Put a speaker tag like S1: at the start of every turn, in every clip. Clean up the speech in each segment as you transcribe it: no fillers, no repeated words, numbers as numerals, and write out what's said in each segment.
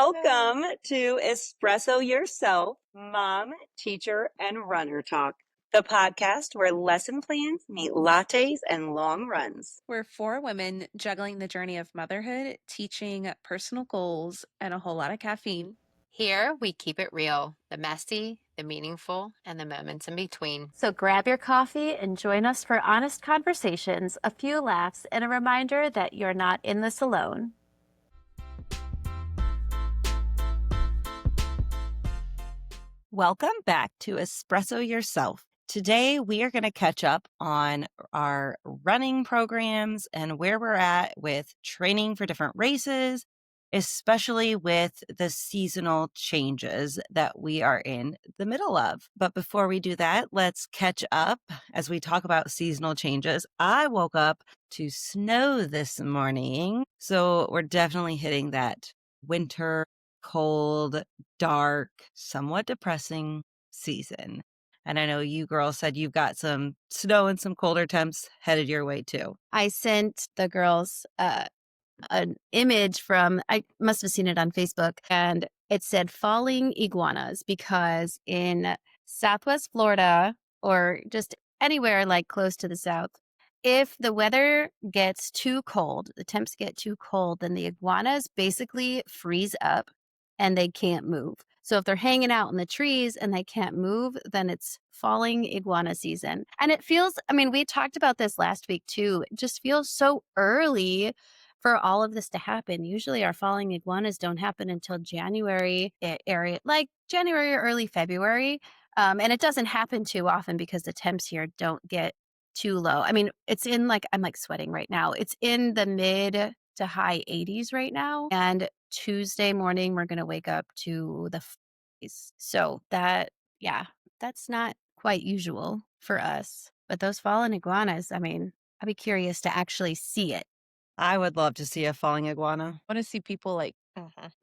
S1: Welcome to Espresso Yourself, Mom, Teacher, and Runner Talk, the podcast where lesson plans meet lattes and long runs.
S2: We're four women juggling the journey of motherhood, teaching personal goals, and a whole lot of caffeine.
S3: Here, we keep it real, the messy, the meaningful, and the moments in between.
S4: So grab your coffee and join us for honest conversations, a few laughs, and a reminder that you're not in this alone.
S1: Welcome back to Espresso Yourself. Today, we are going to catch up on our running programs and where we're at with training for different races, especially with the seasonal changes that we are in the middle of. But before we do that, let's catch up as we talk about seasonal changes. I woke up to snow this morning, so we're definitely hitting that winter, cold, dark, somewhat depressing season. And I know you girls said you've got some snow and some colder temps headed your way too.
S4: I sent the girls an image from, I must have seen it on Facebook, and it said falling iguanas because in Southwest Florida or just anywhere like close to the South, if the weather gets too cold, the temps get too cold, then the iguanas basically freeze up and they can't move. So if they're hanging out in the trees and they can't move, then it's falling iguana season. And it feels, I mean, we talked about this last week too. It just feels so early for all of this to happen. Usually our falling iguanas don't happen until January area, like January or early February. And it doesn't happen too often because the temps here don't get too low. I mean, it's in like, I'm like sweating right now. It's in the mid to high 80s right now. And Tuesday morning, we're going to wake up to the 40s. So that, yeah, that's not quite usual for us. But those fallen iguanas, I mean, I'd be curious to actually see it.
S1: I would love to see a falling iguana.
S2: I want to see people like,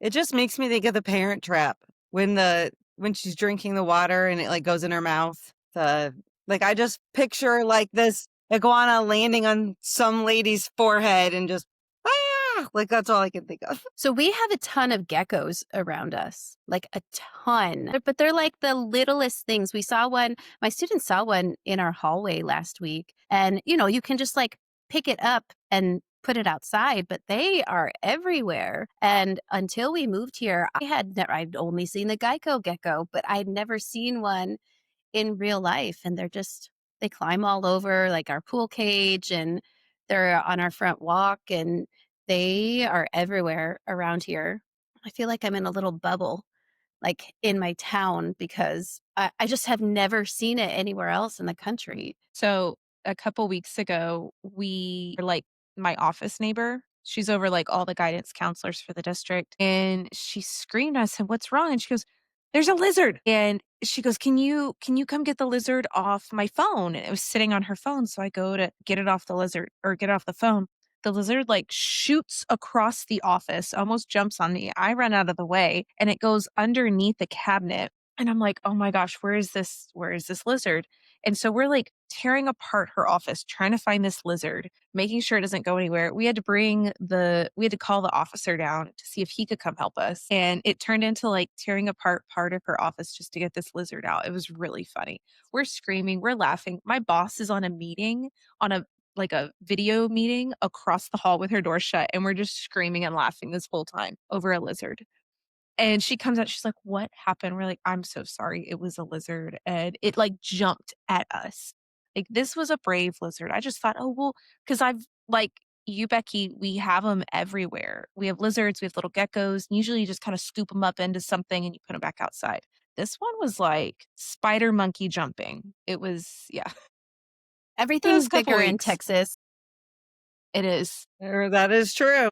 S1: It just makes me think of the Parent Trap when she's drinking the water and it like goes in her mouth. I just picture like this iguana landing on some lady's forehead and just like that's all I can think of.
S4: So we have a ton of geckos around us, like a ton, but they're like the littlest things. We saw one, my students saw one in our hallway last week, and you can just like pick it up and put it outside, but they are everywhere. And until we moved here, I'd only seen the Geico gecko, but I'd never seen one in real life. And they climb all over like our pool cage, and they're on our front walk, and they are everywhere around here. I feel like I'm in a little bubble, like in my town, because I just have never seen it anywhere else in the country.
S2: so a couple weeks ago, we were like my office neighbor. She's over like all the guidance counselors for the district. And she screamed. I said, "What's wrong?" And she goes, "There's a lizard." And she goes, Can you come get the lizard off my phone?" And it was sitting on her phone. So I go to get it off the lizard or get it off the phone. The lizard like shoots across the office, almost jumps on me. I run out of the way and it goes underneath the cabinet. And I'm like, "Oh my gosh, where is this lizard?" And so we're like tearing apart her office, trying to find this lizard, making sure it doesn't go anywhere. We had to call the officer down to see if he could come help us. And it turned into like tearing apart part of her office just to get this lizard out. It was really funny. We're screaming, we're laughing. My boss is on a meeting, on a video meeting across the hall with her door shut. And we're just screaming and laughing this whole time over a lizard. And she comes out, she's like, "What happened?" We're like, "I'm so sorry. It was a lizard and it like jumped at us." Like this was a brave lizard. I just thought, "Oh, well, because I've like you, Becky, we have them everywhere. We have lizards, we have little geckos. Usually you just kind of scoop them up into something and you put them back outside." This one was like spider monkey jumping. It was, yeah.
S4: Everything's
S2: couple
S4: bigger in
S2: weeks.
S4: Texas.
S2: It is.
S1: That is true.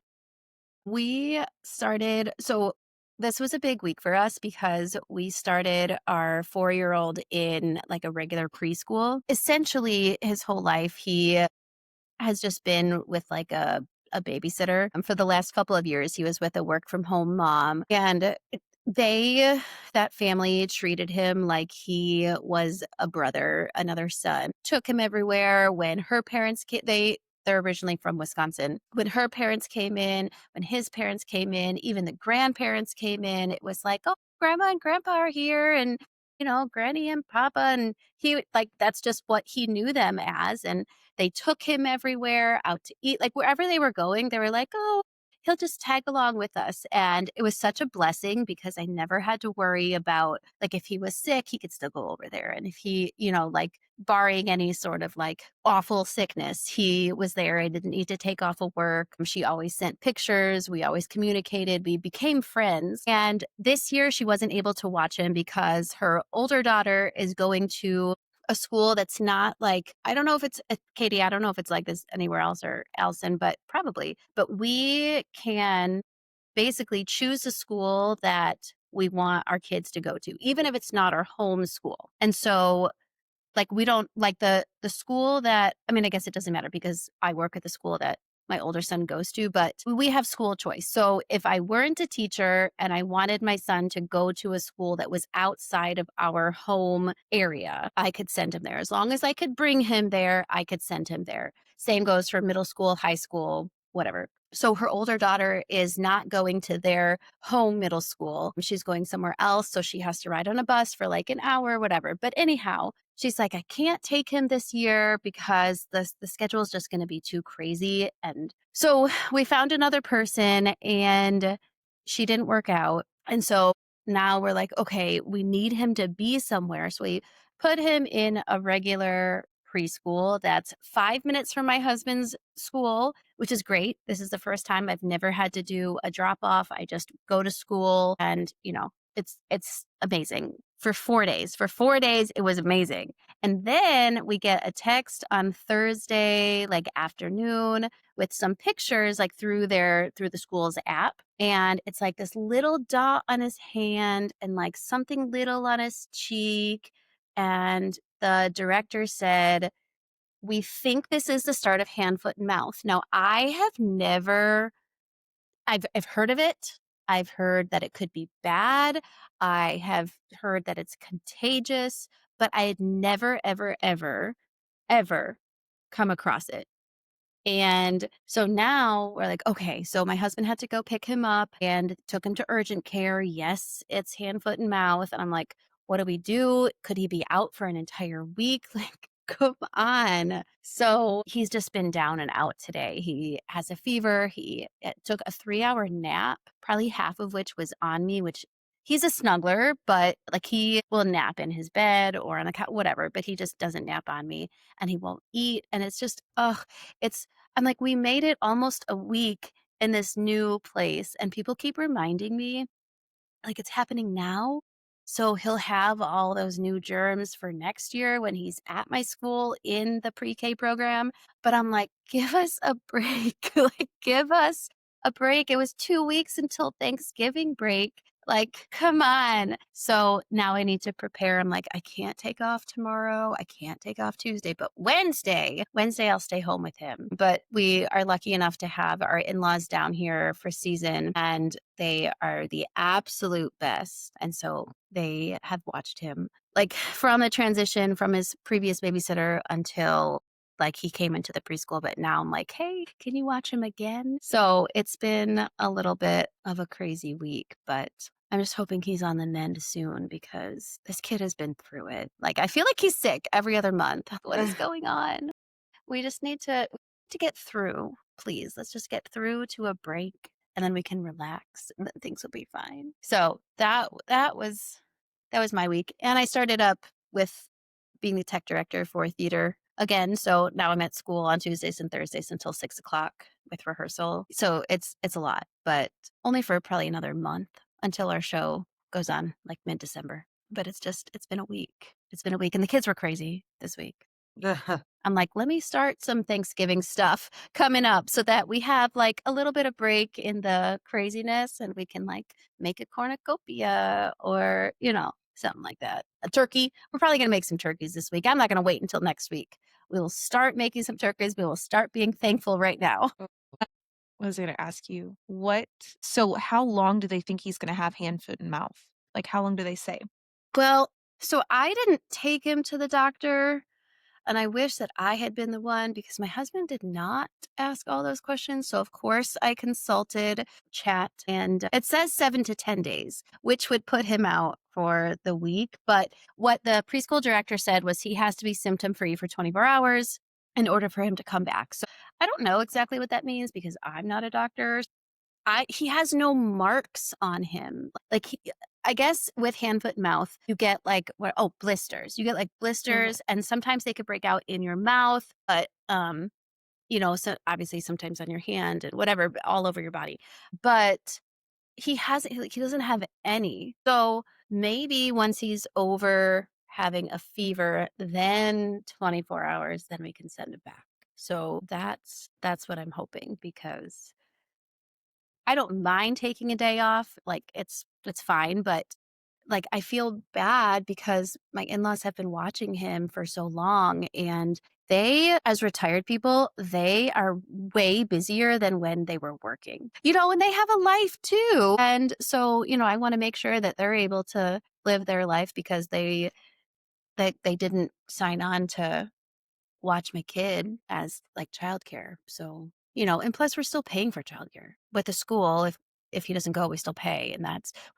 S4: We started, so this was a big week for us because we started our 4-year-old in like a regular preschool. Essentially, his whole life, he has just been with like a babysitter. And for the last couple of years, he was with a work from home mom. And that family treated him like he was a brother, another son, took him everywhere. When her parents came, They're originally from Wisconsin. When her parents came in, when his parents came in, even the grandparents came in, it was like, oh, grandma and grandpa are here and, granny and papa. And that's just what he knew them as. And they took him everywhere out to eat, like wherever they were going, they were like, oh, he'll just tag along with us. And it was such a blessing because I never had to worry about, like, if he was sick, he could still go over there. And if he, like, barring any sort of like awful sickness, he was there. I didn't need to take off of work. She always sent pictures. We always communicated. We became friends. And this year she wasn't able to watch him because her older daughter is going to a school that's not like, I don't know if it's Katie, I don't know if it's like this anywhere else or Allyson, but probably. But we can basically choose a school that we want our kids to go to, even if it's not our home school. And so like, we don't like the school that, I mean, I guess it doesn't matter because I work at the school that my older son goes to, but we have school choice. So if I weren't a teacher and I wanted my son to go to a school that was outside of our home area, I could send him there. As long as I could bring him there, I could send him there. Same goes for middle school, high school, whatever. So her older daughter is not going to their home middle school. She's going somewhere else. So she has to ride on a bus for like an hour, whatever. But anyhow, she's like, I can't take him this year because the schedule is just going to be too crazy. And so we found another person and she didn't work out. And so now we're like, okay, we need him to be somewhere. So we put him in a regular preschool that's 5 minutes from my husband's school, which is great. This is the first time I've never had to do a drop off. I just go to school and, it's amazing. For 4 days. For 4 days, it was amazing. And then we get a text on Thursday, like afternoon, with some pictures like through the school's app. And it's like this little dot on his hand and like something little on his cheek. And the director said, we think this is the start of hand, foot, and mouth. Now, I've heard of it. I've heard that it could be bad. I have heard that it's contagious, but I had never, ever, ever, ever come across it. And so now we're like, okay, so my husband had to go pick him up and took him to urgent care. Yes, it's hand, foot, and mouth. And I'm like, what do we do? Could he be out for an entire week? Like, come on. So he's just been down and out today. He has a fever. He took a 3-hour nap, probably half of which was on me, which he's a snuggler, but like he will nap in his bed or on the couch, whatever, but he just doesn't nap on me and he won't eat. And it's just, I'm like, we made it almost a week in this new place and people keep reminding me like it's happening now. So he'll have all those new germs for next year when he's at my school in the pre-K program. But I'm like, give us a break. Like, give us a break. It was 2 weeks until Thanksgiving break. Like, come on. So now I need to prepare. I'm like, I can't take off tomorrow. I can't take off Tuesday, but Wednesday, I'll stay home with him. But we are lucky enough to have our in-laws down here for season and they are the absolute best. And so they have watched him like from the transition from his previous babysitter until like he came into the preschool, but now I'm like, hey, can you watch him again? So it's been a little bit of a crazy week, but I'm just hoping he's on the mend soon because this kid has been through it. Like, I feel like he's sick every other month. What is going on? We just need to get through, please. Let's just get through to a break and then we can relax and then things will be fine. So that was my week. And I started up with being the tech director for theater again. So now I'm at school on Tuesdays and Thursdays until 6 o'clock with rehearsal. So it's a lot, but only for probably another month until our show goes on like mid-December. But it's been a week. It's been a week and the kids were crazy this week. I'm like, let me start some Thanksgiving stuff coming up so that we have like a little bit of break in the craziness and we can like make a cornucopia or, something like that. A turkey. We're probably going to make some turkeys this week. I'm not going to wait until next week. We will start making some turkeys. We will start being thankful right now.
S2: I was going to ask you so how long do they think he's going to have hand, foot, and mouth? Like, how long do they say?
S4: Well, so I didn't take him to the doctor. And I wish that I had been the one because my husband did not ask all those questions. So, of course, I consulted chat and it says 7 to 10 days, which would put him out for the week. But what the preschool director said was he has to be symptom free for 24 hours in order for him to come back. So, I don't know exactly what that means because I'm not a doctor. He has no marks on him. Like I guess with hand, foot, mouth, you get like blisters. You get like blisters, and sometimes they could break out in your mouth, but so obviously sometimes on your hand and whatever, all over your body. But he doesn't have any. So maybe once he's over having a fever, then 24 hours, then we can send it back. So that's what I'm hoping because I don't mind taking a day off, like, it's fine, but, like, I feel bad because my in-laws have been watching him for so long, and they, as retired people, they are way busier than when they were working, and they have a life too, and so, I wanna make sure that they're able to live their life because they didn't sign on to watch my kid as like childcare. So, and plus we're still paying for childcare. With the school, if he doesn't go, we still pay. And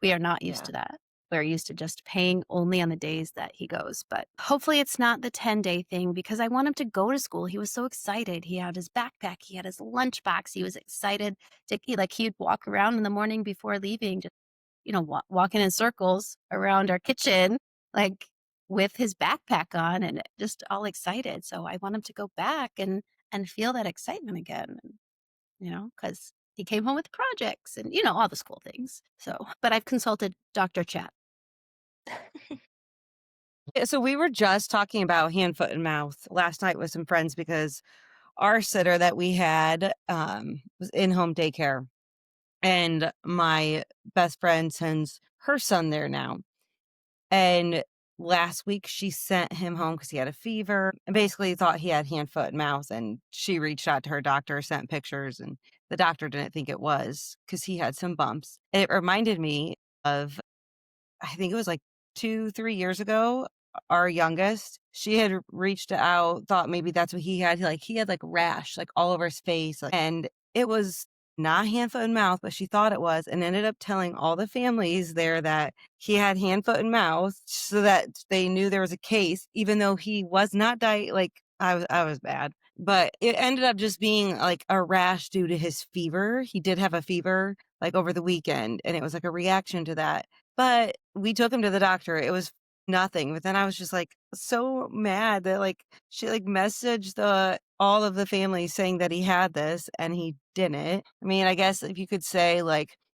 S4: we are not used
S1: Yeah.
S4: to that. We're used to just paying only on the days that he goes. But hopefully it's not the 10-day thing because I want him to go to school. He was so excited. He had his backpack, he had his lunchbox. He was excited he'd walk around in the morning before leaving, just walking in circles around our kitchen, like with his backpack on and just all excited. So I want him to go back and feel that excitement again, because he came home with projects and all the school things. So, but I've consulted Dr. Chat.
S1: Yeah, so we were just talking about hand, foot, and mouth last night with some friends because our sitter that we had was in home daycare, and my best friend sends her son there now. And last week she sent him home because he had a fever and basically thought he had hand, foot, and mouth. And she reached out to her doctor, sent pictures, and the doctor didn't think it was because he had some bumps. And it reminded me of, I think it was like 2, 3 years ago, our youngest, she had reached out, thought maybe that's what he had. He had like rash, like all over his face. And it was not hand, foot, and mouth, but she thought it was, and ended up telling all the families there that he had hand, foot, and mouth so that they knew there was a case, even though he was not I was bad. But it ended up just being like a rash due to his fever. He did have a fever like over the weekend, and it was like a reaction to that. But we took him to the doctor. It was nothing. But then I was just like so mad that she messaged all of the families saying that he had this and he didn't. I mean, I guess if you could say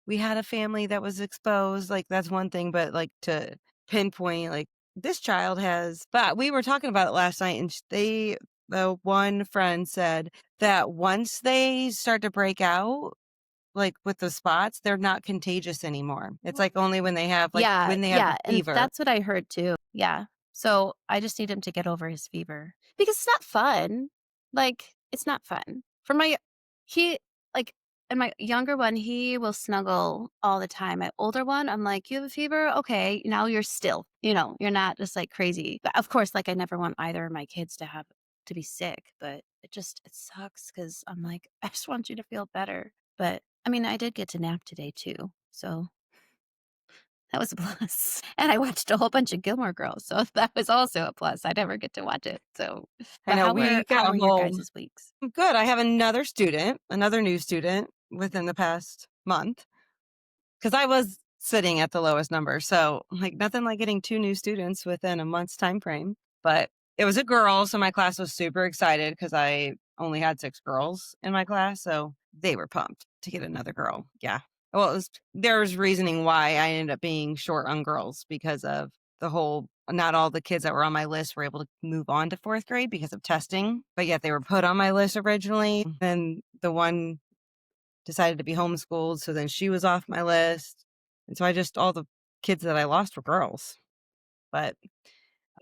S1: we had a family that was exposed, that's one thing, but to pinpoint this child has. But we were talking about it last night, and the one friend said that once they start to break out, with the spots, they're not contagious anymore. It's only when they have
S4: Yeah,
S1: when they have
S4: yeah,
S1: the
S4: and
S1: fever.
S4: that's what I heard too. Yeah. So I just need him to get over his fever because it's not fun. It's not fun. For my he like and my younger one, he will snuggle all the time. My older one, I'm like, "You have a fever? Okay, now you're still. You're not just crazy." But of course, I never want either of my kids to be sick, but it sucks because I'm like, I just want you to feel better. But I mean, I did get to nap today too. So that was a plus. And I watched a whole bunch of Gilmore Girls, so that was also a plus. I never get to watch it. So,
S1: I
S4: but
S1: know
S4: how
S1: we
S4: were how
S1: got
S4: were your
S1: home.
S4: guys' weeks?
S1: Good. I have another new student within the past month because I was sitting at the lowest number. So nothing like getting 2 new students within a month's time frame. But it was a girl, so my class was super excited because I only had 6 girls in my class, so they were pumped to get another girl. Yeah. Well, there's reasoning why I ended up being short on girls because of the whole. Not all the kids that were on my list were able to move on to 4th grade because of testing, but yet they were put on my list originally. Then the one decided to be homeschooled, so then she was off my list. And so all the kids that I lost were girls. But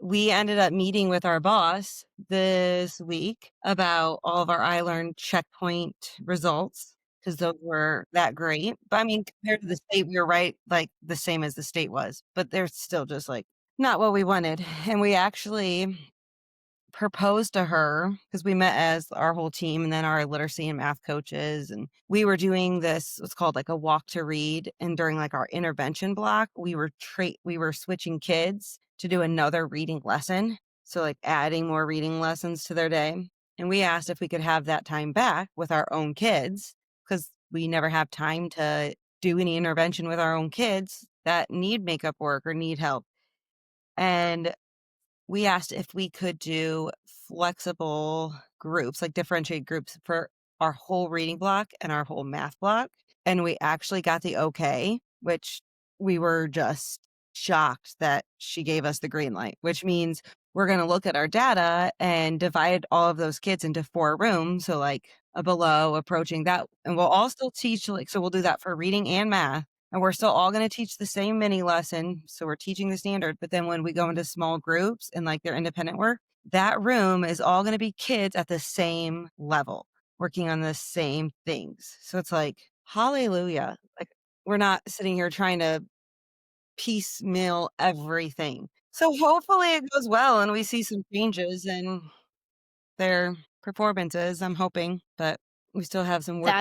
S1: we ended up meeting with our boss this week about all of our iLearn checkpoint results because those were that great. But I mean, compared to the state, we were right, the same as the state was, but they're still just not what we wanted. And we actually proposed to her because we met as our whole team and then our literacy and math coaches. And we were doing this, what's called like a walk to read. And during like our intervention block, we were switching kids to do another reading lesson. So like adding more reading lessons to their day. And we asked if we could have that time back with our own kids because we never have time to do any intervention with our own kids that need makeup work or need help. And we asked if we could do flexible groups, like differentiated groups for our whole reading block and our whole math block. And we actually got the okay, which we were just shocked that she gave us the green light, which means we're going to look at our data and divide all of those kids into 4 rooms. So like a below approaching that. And we'll all still teach so we'll do that for reading and math. And we're still all going to teach the same mini lesson. So we're teaching the standard. But then when we go into small groups and like their independent work, that room is all going to be kids at the same level, working on the same things. So it's like, hallelujah. Like we're not sitting here trying to piecemeal everything. So hopefully it goes well and we see some changes in their performances. I'm hoping, but we still have some work.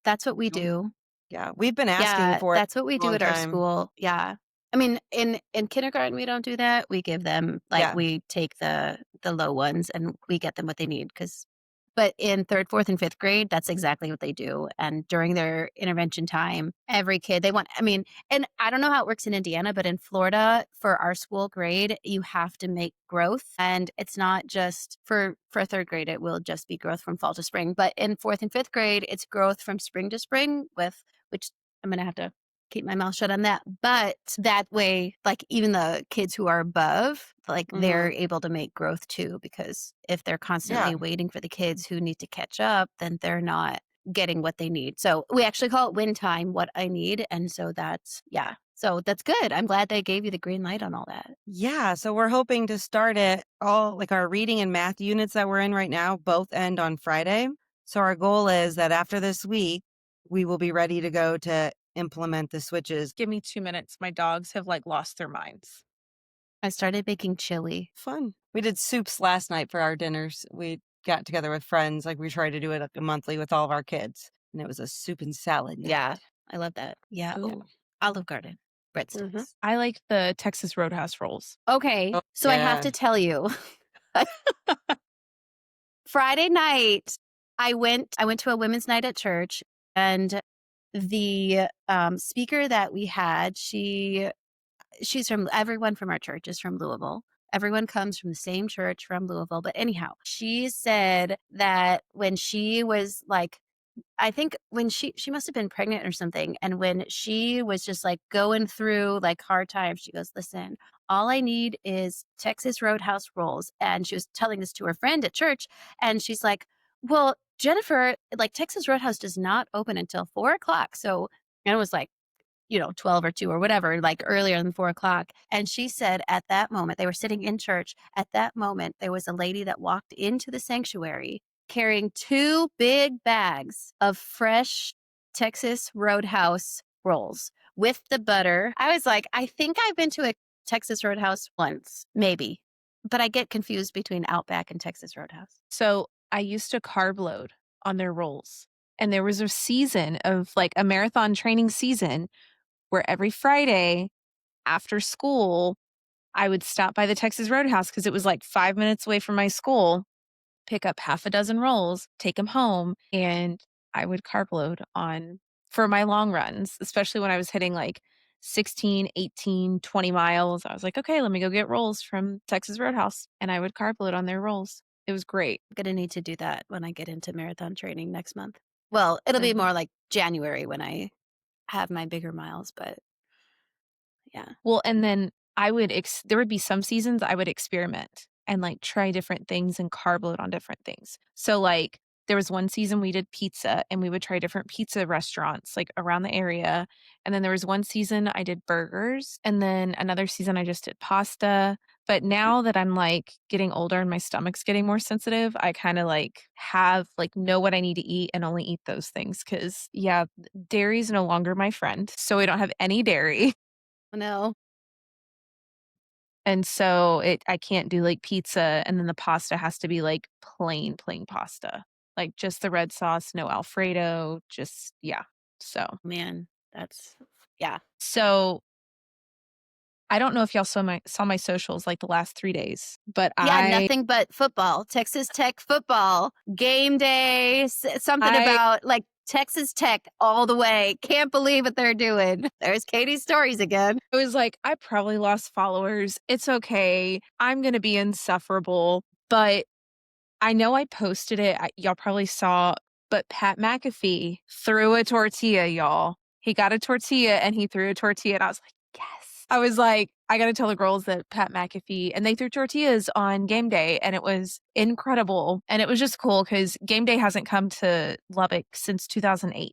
S4: That's what we do.
S1: Yeah, we've been asking
S4: Yeah,
S1: for it
S4: that's what we
S1: for a
S4: do
S1: long
S4: at our
S1: time.
S4: school. Yeah. I mean, in kindergarten, we don't do that. We give them
S1: Yeah.
S4: we take the low ones and we get them what they need but in 3rd, 4th, and 5th grade, that's exactly what they do. And during their intervention time, every kid and I don't know how it works in Indiana, but in Florida, for our school grade, you have to make growth. And it's not just for 3rd grade, it will just be growth from fall to spring. But in 4th and 5th grade, it's growth from spring to spring which I'm going to have to keep my mouth shut on that. But that way, like even the kids who are above, like they're able to make growth too, because if they're constantly
S1: Yeah.
S4: waiting for the kids who need to catch up, then they're not getting what they need. So we actually call it win time, what I need. And so so that's good. I'm glad they gave you the green light on all that.
S1: Yeah. So we're hoping to start it all like our reading and math units that we're in right now, both end on Friday. So our goal is that after this week, we will be ready to go to implement the switches.
S2: Give me 2 minutes. My dogs have like lost their minds.
S4: I started making chili.
S1: Fun. We did soups last night for our dinners. We got together with friends. Like we try to do it like a monthly with all of our kids. And it was a soup and salad night.
S4: Yeah, I love that. Yeah.
S1: Yeah.
S4: Oh, Olive Garden breadsticks.
S2: I like the Texas Roadhouse rolls.
S4: Okay,
S1: Oh,
S4: so I have
S1: yeah.
S4: to tell you, Friday night, I went to a women's night at church, and the speaker that we had, she's from everyone from our church is from Louisville. Everyone comes from the same church from Louisville. But anyhow, she said that when she was like, I think when she must have been pregnant or something. And when she was just like going through like hard times, she goes, listen, all I need is Texas Roadhouse rolls. And she was telling this to her friend at church. And she's like, well, Jennifer, like Texas Roadhouse does not open until 4 o'clock. So, and it was like, 12 or 2 or whatever, like earlier than 4 o'clock. And she said at that moment, they were sitting in church. At that moment, there was a lady that walked into the sanctuary carrying 2 big bags of fresh Texas Roadhouse rolls with the butter. I was like, I think I've been to a Texas Roadhouse once, maybe, but I get confused between Outback and Texas Roadhouse.
S2: So I used to carb load on their rolls. And there was a season of like a marathon training season where every Friday after school, I would stop by the Texas Roadhouse because it was like 5 minutes away from my school, pick up half a dozen rolls, take them home, and I would carb load on for my long runs, especially when I was hitting like 16, 18, 20 miles. I was like, okay, let me go get rolls from Texas Roadhouse. And I would carb load on their rolls. It was great.
S4: I'm going to need to do that when I get into marathon training next month. Well, it'll be more like January when I have my bigger miles, but yeah.
S2: Well, and then I would there would be some seasons I would experiment and like try different things and carb load on different things. So like there was one season we did pizza and we would try different pizza restaurants like around the area. And then there was one season I did burgers and then another season I just did pasta. But now that I'm like getting older and my stomach's getting more sensitive, I kind of like know what I need to eat and only eat those things. Cause yeah, dairy is no longer my friend. So we don't have any dairy.
S4: No.
S2: And so I can't do like pizza, and then the pasta has to be like plain pasta. Like just the red sauce, no Alfredo, just yeah. So
S4: Man, that's yeah.
S2: so I don't know if y'all saw my socials like the last 3 days, but
S4: Yeah, nothing but football. Texas Tech football. Game day. Something
S2: I
S4: about like Texas Tech all the way. Can't believe what they're doing. There's Katie's stories again.
S2: was like, I probably lost followers. It's okay. I'm gonna be insufferable. But I know I posted it. Y'all probably saw, but Pat McAfee threw a tortilla, y'all. He got a tortilla and he threw a tortilla, and I was like, yes. I was like, I got to tell the girls that Pat McAfee, and they threw tortillas on game day, and it was incredible. And it was just cool because game day hasn't come to Lubbock since 2008.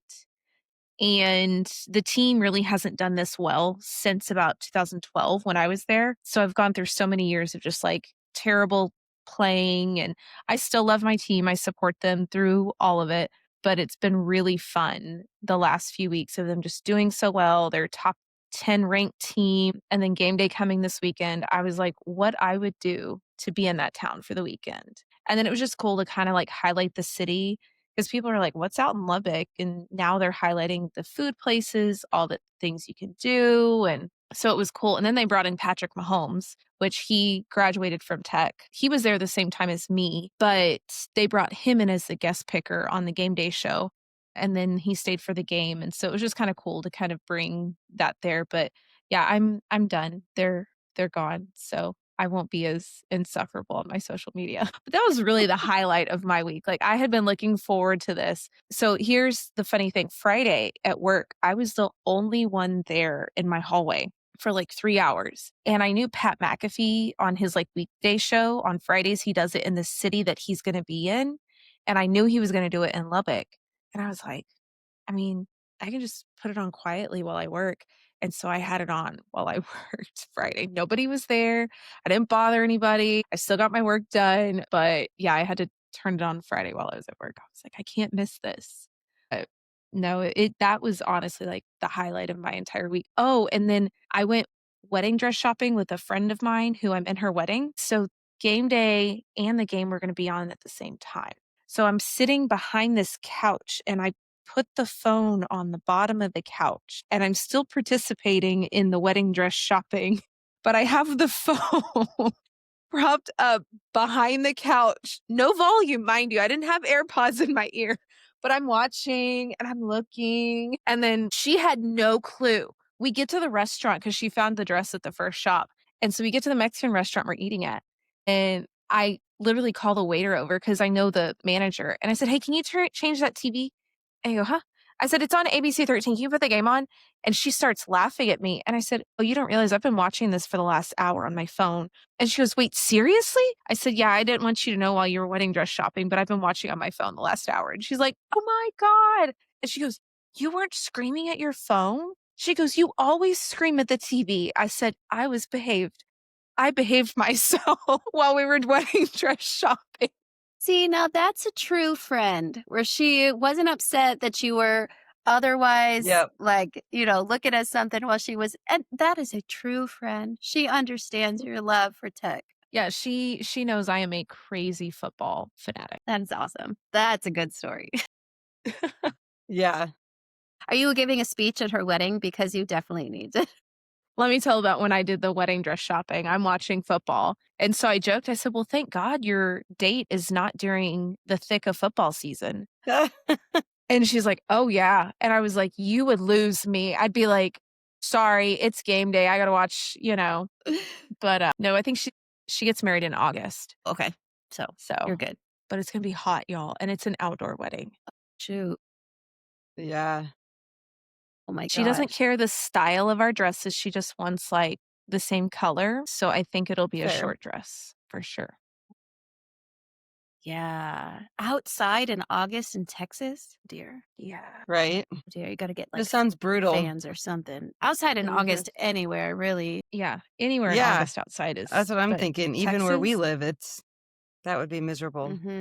S2: And the team really hasn't done this well since about 2012 when I was there. So I've gone through so many years of just like terrible playing, and I still love my team. I support them through all of it, but it's been really fun the last few weeks of them just doing so well. They're top 10 ranked team, and then game day coming this weekend. I was like, what I would do to be in that town for the weekend. And then it was just cool to kind of like highlight the city because people are like, what's out in Lubbock? And now they're highlighting the food places, all the things you can do. And so it was cool. And then they brought in Patrick Mahomes, which he graduated from Tech. He was there the same time as me, but they brought him in as the guest picker on the game day show. And then he stayed for the game. And so it was just kind of cool to kind of bring that there. But yeah, I'm done. They're gone. So I won't be as insufferable on my social media. But that was really the highlight of my week. Like I had been looking forward to this. So here's the funny thing. Friday at work, I was the only one there in my hallway for like 3 hours. And I knew Pat McAfee on his like weekday show on Fridays, he does it in the city that he's going to be in. And I knew he was going to do it in Lubbock. And I was like, I mean, I can just put it on quietly while I work. And so I had it on while I worked Friday. Nobody was there. I didn't bother anybody. I still got my work done. But yeah, I had to turn it on Friday while I was at work. I was like, I can't miss this. But no, that was honestly like the highlight of my entire week. Oh, and then I went wedding dress shopping with a friend of mine who I'm in her wedding. So game day and the game were going to be on at the same time. So I'm sitting behind this couch and I put the phone on the bottom of the couch and I'm still participating in the wedding dress shopping, but I have the phone propped up behind the couch. No volume, mind you. I didn't have AirPods in my ear, but I'm watching and I'm looking. And then she had no clue. We get to the restaurant because she found the dress at the first shop. And so we get to the Mexican restaurant we're eating at. And I literally call the waiter over because I know the manager. And I said, hey, can you change that TV? And I go, huh? I said, it's on ABC 13. Can you put the game on? And she starts laughing at me. And I said, oh, you don't realize I've been watching this for the last hour on my phone. And she goes, wait, seriously? I said, yeah, I didn't want you to know while you were wedding dress shopping, but I've been watching on my phone the last hour. And she's like, oh my God. And she goes, you weren't screaming at your phone? She goes, you always scream at the TV. I said, I was behaved. I behaved myself while we were wedding dress shopping.
S4: See, now that's a true friend where she wasn't upset that you were otherwise
S1: Yep.
S4: like, looking at something while she was, and that is a true friend. She understands your love for Tech.
S2: Yeah, she knows I am a crazy football fanatic.
S4: That's awesome. That's a good story.
S1: Yeah.
S4: Are you giving a speech at her wedding? Because you definitely need to.
S2: Let me tell about when I did the wedding dress shopping. I'm watching football. And so I joked, I said, well, thank God your date is not during the thick of football season. And she's like, oh, yeah. And I was like, you would lose me. I'd be like, sorry, it's game day. I got to watch, But no, I think she gets married in August.
S4: Okay. So you're good.
S2: But it's going to be hot, y'all. And it's an outdoor wedding.
S4: Shoot.
S1: Yeah.
S4: Oh my God.
S2: She doesn't care the style of our dresses. She just wants like the same color. So I think it'll be a
S1: Fair.
S2: short dress for sure.
S4: Yeah. Outside in August in Texas? Dear.
S2: Yeah.
S1: Right.
S4: Dear, you got to get like
S1: This sounds brutal.
S4: fans or something. Outside in August anywhere, really.
S2: Yeah. Anywhere in
S1: Yeah.
S2: August outside is.
S1: That's what I'm
S2: but
S1: thinking. Even where we
S2: Texas?
S1: live, that would be miserable.
S4: Mhm.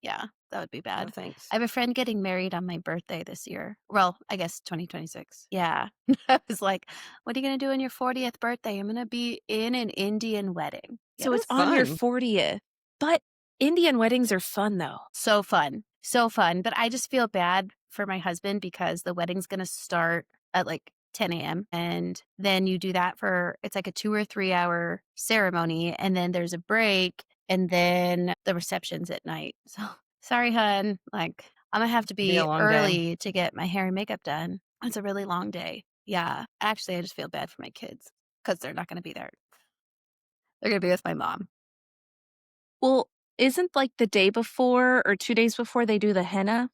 S4: Yeah, that would be
S1: No,
S4: bad.
S1: thanks.
S4: I have a friend getting married on my birthday this year. Well, I guess 2026. Yeah. I was like, what are you going to do on your 40th birthday? I'm going to be in an Indian wedding.
S2: So
S4: Yes.
S2: it's on your
S1: Fun.
S2: 40th. But Indian weddings are fun though.
S4: So fun. So fun. But I just feel bad for my husband because the wedding's going to start at like 10 a.m. And then you do that for, it's like a 2 or 3 hour ceremony. And then there's a break. And then the reception's at night. So sorry, hun. Like, I'm going to have to
S1: Be a
S4: be
S1: long day.
S4: early to get my hair and makeup done. It's a really long day. Yeah. Actually, I just feel bad for my kids because they're not going to be there. They're going to be with my mom.
S2: Well, isn't like the day before or 2 days before they do the henna?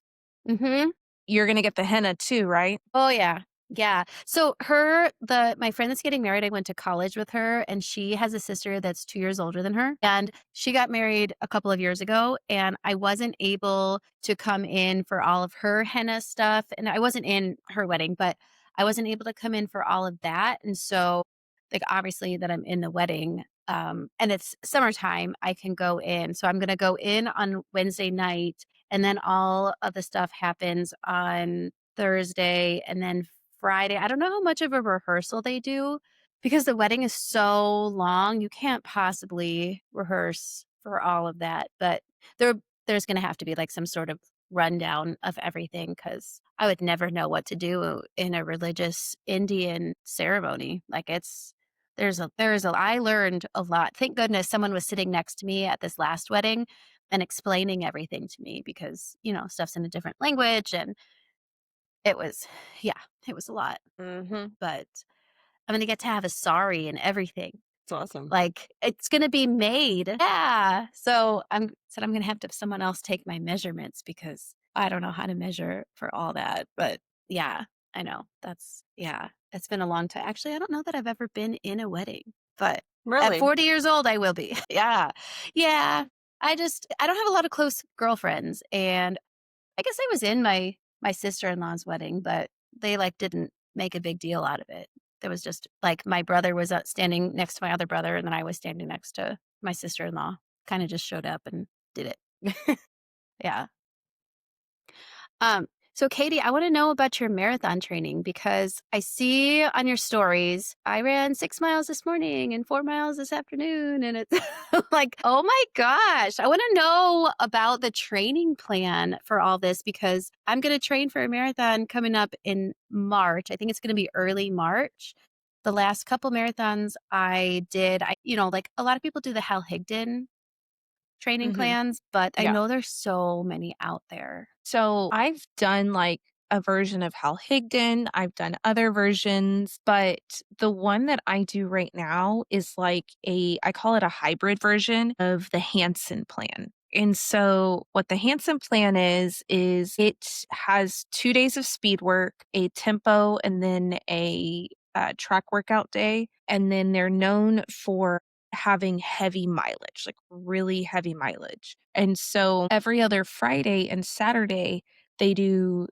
S4: Mm-hmm.
S2: You're going to get the henna too, right?
S4: Oh yeah. Yeah. So my friend that's getting married, I went to college with her and she has a sister that's 2 years older than her. And she got married a couple of years ago and I wasn't able to come in for all of her henna stuff. And I wasn't in her wedding, but I wasn't able to come in for all of that. And so like obviously that I'm in the wedding, and it's summertime, I can go in. So I'm gonna go in on Wednesday night and then all of the stuff happens on Thursday and then Friday. I don't know how much of a rehearsal they do because the wedding is so long. You can't possibly rehearse for all of that, but there's going to have to be like some sort of rundown of everything cuz I would never know what to do in a religious Indian ceremony. Like I learned a lot. Thank goodness someone was sitting next to me at this last wedding and explaining everything to me because, stuff's in a different language and it was yeah, it was a lot,
S1: Mm-hmm.
S4: but I'm gonna get to have a sari and everything.
S1: It's awesome.
S4: Like, it's gonna be made. Yeah. So I'm gonna have to have someone else take my measurements because I don't know how to measure for all that. But yeah, I know. Yeah, it's been a long time. Actually, I don't know that I've ever been in a wedding, but at
S1: Really?
S4: 40 years old, I will be. Yeah. Yeah. I don't have a lot of close girlfriends. And I guess I was in my sister-in-law's wedding, but they, like, didn't make a big deal out of it. There was just like, my brother was, standing next to my other brother, and then I was standing next to my sister-in-law. Kinda just showed up and did it. Yeah. So Katie, I want to know about your marathon training because I see on your stories, I ran 6 miles this morning and 4 miles this afternoon. And it's like, oh my gosh, I want to know about the training plan for all this because I'm going to train for a marathon coming up in March. I think it's going to be early March. The last couple marathons I did, like a lot of people do the Hal Higdon training
S2: Mhm.
S4: plans, but I
S2: Yeah.
S4: know there's so many out there.
S2: So I've done like a version of Hal Higdon. I've done other versions, but the one that I do right now is like I call it a hybrid version of the Hansen plan. And so what the Hansen plan is it has 2 days of speed work, a tempo, and then a track workout day. And then they're known for having heavy mileage, like really heavy mileage. And so every other Friday and Saturday, they do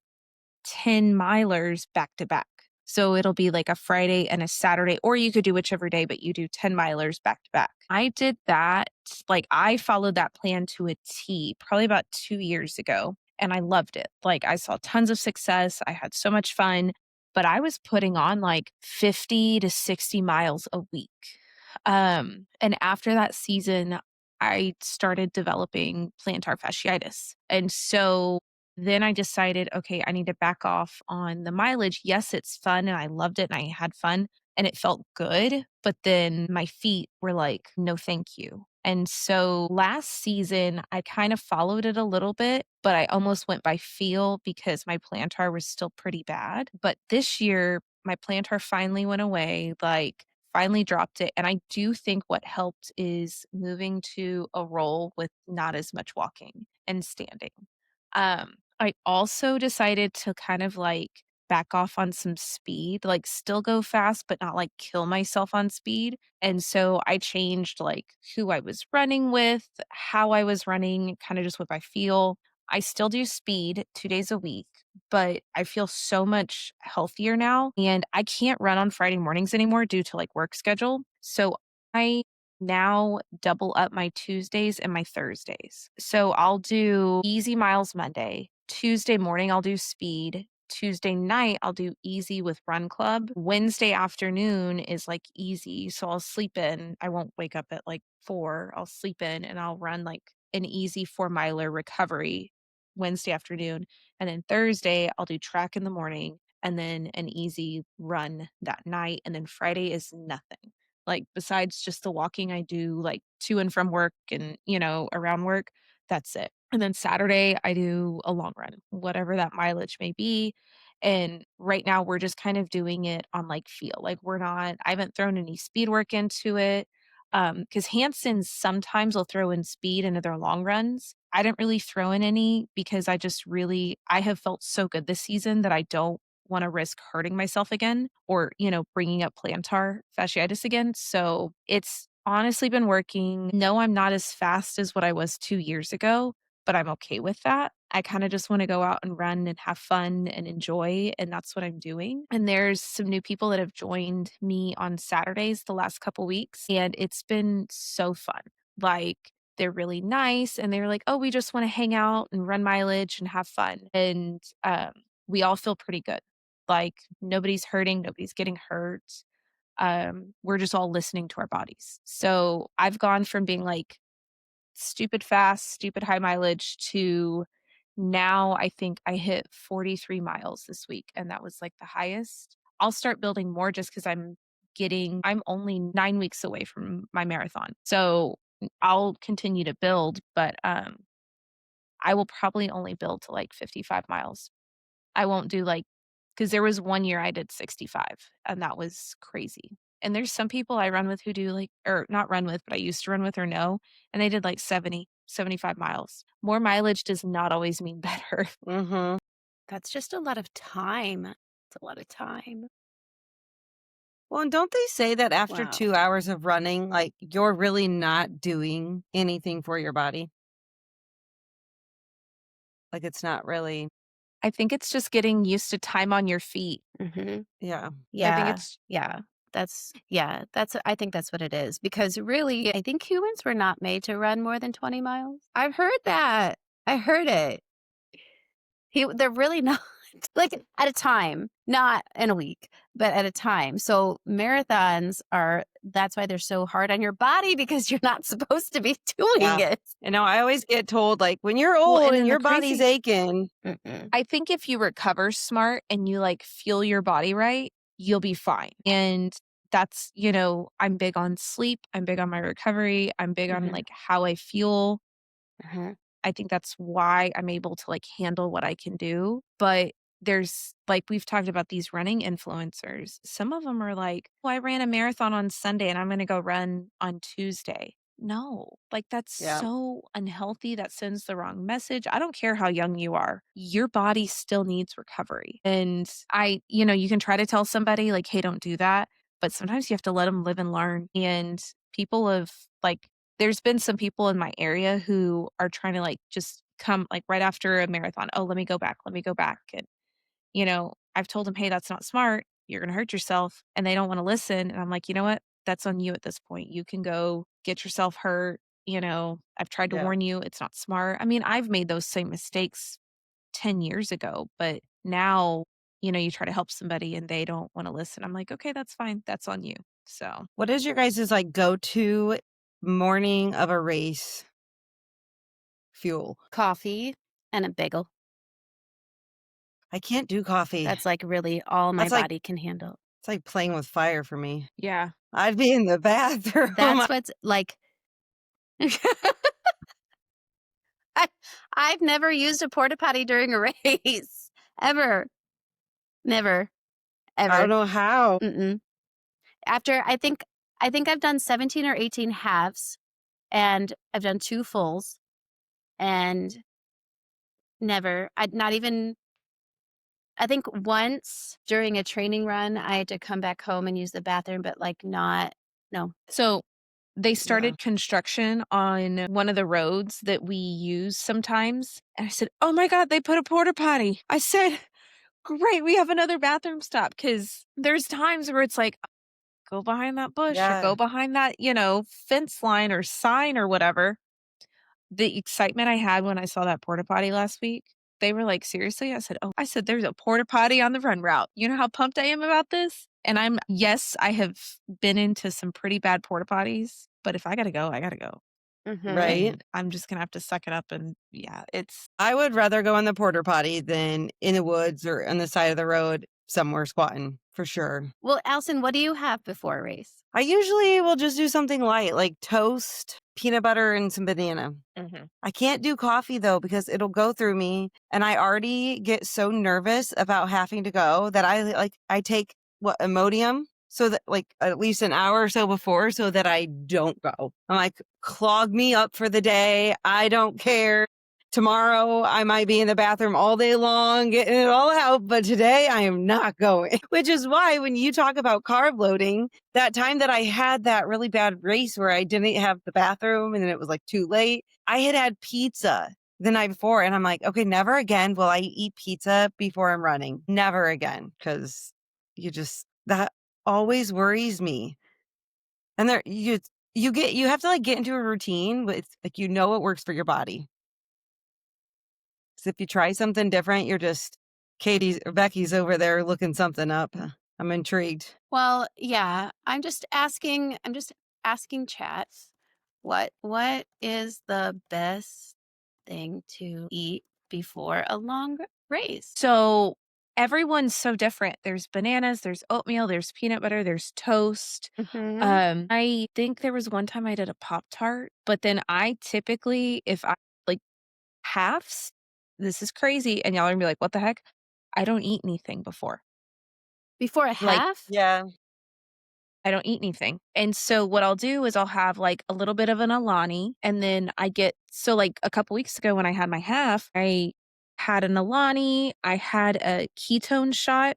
S2: 10 milers back to back. So it'll be like a Friday and a Saturday, or you could do whichever day, but you do 10 milers back to back. I did that, like I followed that plan to a T probably about 2 years ago, and I loved it. Like I saw tons of success. I had so much fun, but I was putting on like 50 to 60 miles a week. And after that season, I started developing plantar fasciitis. And so then I decided, okay, I need to back off on the mileage. Yes, it's fun and I loved it and I had fun and it felt good. But then my feet were like, no, thank you. And so last season, I kind of followed it a little bit, but I almost went by feel because my plantar was still pretty bad. But this year, my plantar finally went away. Like, finally dropped it. And I do think what helped is moving to a role with not as much walking and standing. I also decided to kind of like back off on some speed, like still go fast, but not like kill myself on speed. And so I changed like who I was running with, how I was running, kind of just what I feel. I still do speed 2 days a week, but I feel so much healthier now. And I can't run on Friday mornings anymore due to like work schedule. So I now double up my Tuesdays and my Thursdays. So I'll do easy miles Monday. Tuesday morning, I'll do speed. Tuesday night, I'll do easy with run club. Wednesday afternoon is like easy. So I'll sleep in. I won't wake up at like 4. I'll sleep in and I'll run like an easy 4-miler recovery Wednesday afternoon. And then Thursday, I'll do track in the morning and then an easy run that night. And then Friday is nothing. Like besides just the walking I do like to and from work and, around work, that's it. And then Saturday I do a long run, whatever that mileage may be. And right now we're just kind of doing it on like feel. Like I haven't thrown any speed work into it. Because Hanson sometimes will throw in speed into their long runs. I didn't really throw in any because I have felt so good this season that I don't want to risk hurting myself again or, bringing up plantar fasciitis again. So it's honestly been working. No, I'm not as fast as what I was 2 years ago, but I'm okay with that. I kind of just want to go out and run and have fun and enjoy. And that's what I'm doing. And there's some new people that have joined me on Saturdays the last couple weeks. And it's been so fun. Like, they're really nice and they're like, oh, we just want to hang out and run mileage and have fun. And we all feel pretty good. Like, nobody's hurting, nobody's getting hurt. We're just all listening to our bodies. So I've gone from being like stupid fast, stupid high mileage to now I think I hit 43 miles this week. And that was like the highest. I'll start building more just because I'm only 9 weeks away from my marathon. So I'll continue to build, but I will probably only build to like 55 miles. I won't do like, because there was one year I did 65 and that was crazy. And there's some people I run with who do like, or not run with, but I used to run with or know, and they did like 70, 75 miles. More mileage does not always mean better.
S1: Mm-hmm.
S4: That's just a lot of time. It's a lot of time.
S1: Well, and don't they say that after
S4: Wow.
S1: 2 hours of running, like you're really not doing anything for your body? Like it's not really,
S2: I think it's just getting used to time on your feet.
S4: Mm-hmm.
S1: yeah.
S2: I think
S4: Yeah.
S2: it's
S4: Yeah. I think that's what it is. Because really, I think humans were not made to run more than 20 miles. I've heard that. I heard it. They're really not. Like at a time, not in a week, but at a time. So that's why they're so hard on your body because you're not supposed to be doing
S1: Yeah.
S4: it.
S1: And now I always get told, like, when you're
S2: Well,
S1: old
S2: and
S1: and
S2: then
S1: your
S2: the
S1: body's
S2: crazy
S1: aching.
S4: Mm-mm.
S2: I think if you recover smart and you like feel your body right, you'll be fine. And that's, I'm big on sleep. I'm big on my recovery. I'm big on
S4: Mhm.
S2: like how I feel.
S4: Uh-huh.
S2: I think that's why I'm able to like handle what I can do. But there's like, we've talked about these running influencers. Some of them are like, oh, I ran a marathon on Sunday and I'm going to go run on Tuesday. No, like that's
S1: Yeah.
S2: so unhealthy. That sends the wrong message. I don't care how young you are. Your body still needs recovery. And you can try to tell somebody like, hey, don't do that. But sometimes you have to let them live and learn. And people have like, there's been some people in my area who are trying to like just come like right after a marathon. Oh, let me go back. Let me go back. And, I've told them, hey, that's not smart. You're going to hurt yourself. And they don't want to listen. And I'm like, you know what? That's on you at this point. You can go get yourself hurt. I've tried to
S1: Yeah.
S2: warn you. It's not smart. I mean, I've made those same mistakes 10 years ago, but now, you try to help somebody and they don't want to listen. I'm like, okay, that's fine. That's on you. So
S1: What is your guys' like go-to morning of a race fuel?
S4: Coffee and a bagel.
S1: I can't do coffee.
S4: That's like really all my
S1: That's like
S4: body can handle.
S1: It's like playing with fire for me.
S2: yeah.
S1: I'd be in the bathroom.
S4: That's what's like. I've never used a porta potty during a race. Ever. Never.
S1: I don't
S4: Ever.
S1: know how.
S4: Mm-mm. After I think I've done 17 or 18 halves and I've done 2 fulls and never. I think once during a training run I had to come back home and use the bathroom, but like no.
S2: So they
S1: Yeah.
S2: started construction on one of the roads that we use sometimes. And I said, oh my God, they put a porta potty. I said, great, we have another bathroom stop. Because there's times where it's like, go behind that bush or
S1: Yeah.
S2: go behind that, fence line or sign or whatever. The excitement I had when I saw that porta potty last week, they were like, "Seriously?" I said, "Oh," I said, "There's a porta potty on the run route. You know how pumped I am about this?" And yes, I have been into some pretty bad porta potties, but if I gotta go, I gotta go.
S1: Right.
S2: And I'm just gonna have to suck it up and yeah, it's
S1: I would rather go in the porta potty than in the woods or on the side of the road somewhere squatting for sure.
S4: Well, Allyson, what do you have before a race?
S1: I usually will just do something light like toast, peanut butter, and some banana. I can't do coffee though because it'll go through me and I already get so nervous about having to go that I take Imodium so that like at least an hour or so before so that I don't go. I'm like, clog me up for the day. I don't care. Tomorrow I might be in the bathroom all day long getting it all out, but today I am not going. Which is why when you talk about carb loading, that time that I had that really bad race where I didn't have the bathroom and then it was like too late, I had pizza the night before and I'm like, okay, never again will I eat pizza before I'm running. Never again. Cause that always worries me. And you have to like get into a routine with like, what works for your body. So if you try something different, you're just Katie's or Becky's over there looking something up. I'm intrigued.
S4: Well, yeah, I'm just asking chat what is the best thing to eat before a long race?
S2: so everyone's so different. There's bananas, there's oatmeal, there's peanut butter, there's toast. I think there was one time I did a Pop-Tart, but then I typically, if I like halves, this is crazy, and y'all are gonna be like, "What the heck?" I don't eat anything before.
S4: Before a
S2: Like,
S4: half?
S1: Yeah.
S2: I don't eat anything. And so what I'll do is I'll have like a little bit of an Alani, and then like a couple weeks ago when I had my half, I had an Alani, I had a ketone shot.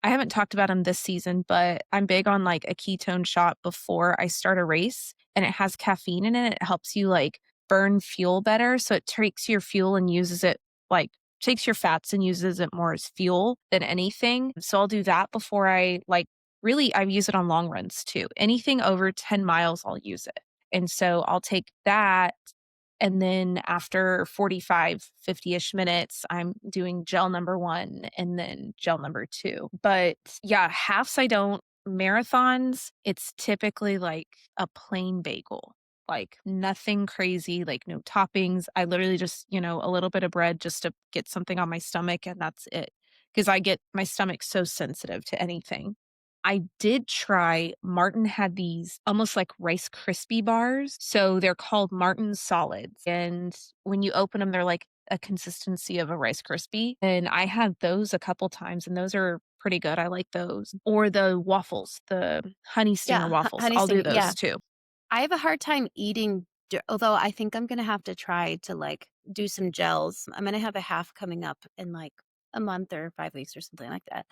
S2: I haven't talked about them this season, but I'm big on like a ketone shot before I start a race, and it has caffeine in it. It helps you like burn fuel better. So it takes your fuel and uses it like takes your fats and uses it more as fuel than anything. So I'll do that before I use it on long runs too. Anything over 10 miles, I'll use it. And so I'll take that. And then after 45, 50-ish minutes, I'm doing gel number 1 and then gel number 2. But yeah, halves I don't. Marathons, it's typically like a plain bagel, like nothing crazy, like no toppings. I literally just, a little bit of bread just to get something on my stomach and that's it. Because I get my stomach so sensitive to anything. I did try Martin had these almost like Rice Krispie bars. So they're called Martin Solids. And when you open them, they're like a consistency of a Rice Krispie. And I had those a couple times and those are pretty good. I like those. Or the waffles, the honey stinger
S4: Yeah,
S2: waffles.
S4: honey
S2: I'll do
S4: stinger. Yeah,
S2: those too.
S4: I have a hard time eating. Although I think I'm gonna have to try to like do some gels. I'm gonna have a half coming up in like a month or 5 weeks or something like that,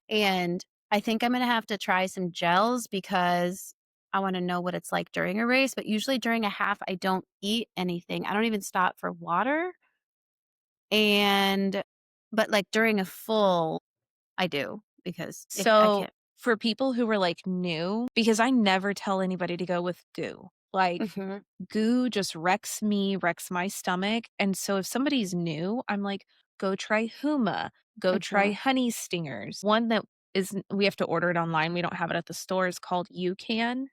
S4: and I think I'm gonna have to try some gels because I want to know what it's like during a race. But usually during a half, I don't eat anything. I don't even stop for water, and but like during a full, I do because if I
S2: So
S4: can't.
S2: for people who were like new, because I never tell anybody to go with goo. Like
S4: Mhm,
S2: goo just wrecks me, wrecks my stomach. And so if somebody's new, I'm like, go try Huma, go try
S4: mhm,
S2: honey stingers. One that is we have to order it online. We don't have it at the store is called You Can.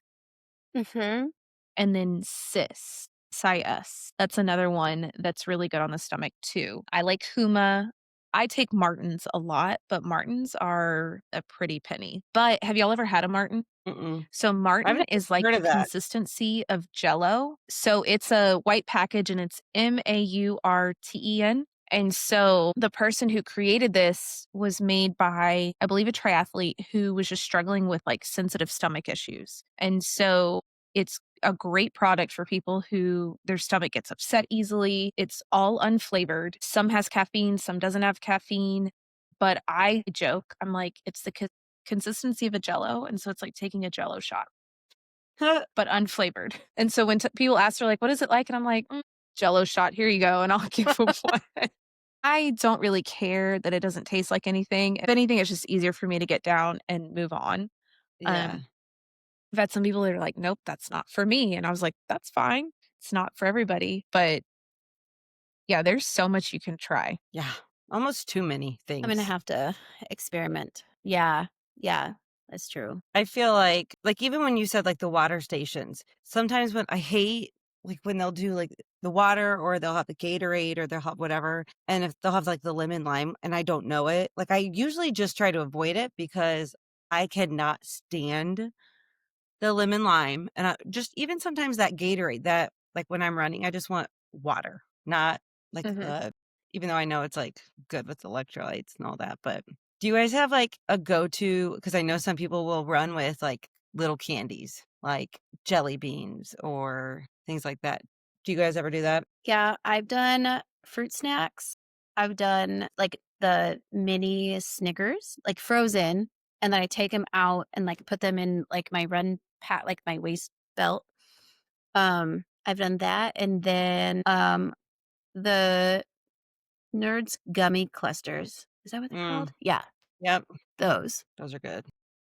S4: mhm.
S2: And then Cis. That's another one that's really good on the stomach too. I like Huma. I take Martins a lot, but Martins are a pretty penny. But have y'all ever had a Martin?
S1: Mm-mm.
S2: So
S1: I've
S2: Martin
S1: never
S2: is like
S1: heard
S2: the
S1: of that.
S2: consistency of Jell-O. So it's a white package and it's Maurten. And so the person who created this was made by, I believe, a triathlete who was just struggling with like sensitive stomach issues. And so it's a great product for people who their stomach gets upset easily. It's all unflavored. Some has caffeine, some doesn't have caffeine. But I joke, I'm like, it's the consistency of a Jell-O, and so it's like taking a Jell-O shot, but unflavored. And so when people ask her like, "What is it like?" and I'm like, Jell-O shot, here you go, and I'll give them one. I don't really care that it doesn't taste like anything. If anything, it's just easier for me to get down and move on.
S1: Yeah.
S2: Um, I've had some people that are like, "Nope, that's not for me." And I was like, "That's fine. It's not for everybody." But yeah, there's so much you can try.
S1: Yeah. Almost too many
S4: I'm gonna
S1: things.
S4: have to experiment. Yeah, yeah, that's true.
S1: I feel like even when you said like the water stations, sometimes when I hate like when they'll do like the water or they'll have the Gatorade or they'll have whatever, and if they'll have like the lemon lime and I don't know it, like I usually just try to avoid it because I cannot stand the lemon lime, and I just even sometimes that Gatorade that like when I'm running, I just want water, not like
S2: Mhm.
S1: the even though I know it's like good with electrolytes and all that, but do you guys have like a go-to? Because I know some people will run with like little candies, like jelly beans or things like that. Do you guys ever do that?
S4: Yeah, I've done fruit snacks. I've done like the mini Snickers, like frozen, and then I take them out and like put them in like my run pat, like my waist belt. I've done that, and then the Nerds gummy clusters. Is that what they're
S1: Mm,
S4: called? Yeah,
S1: yep,
S4: those.
S1: those are good.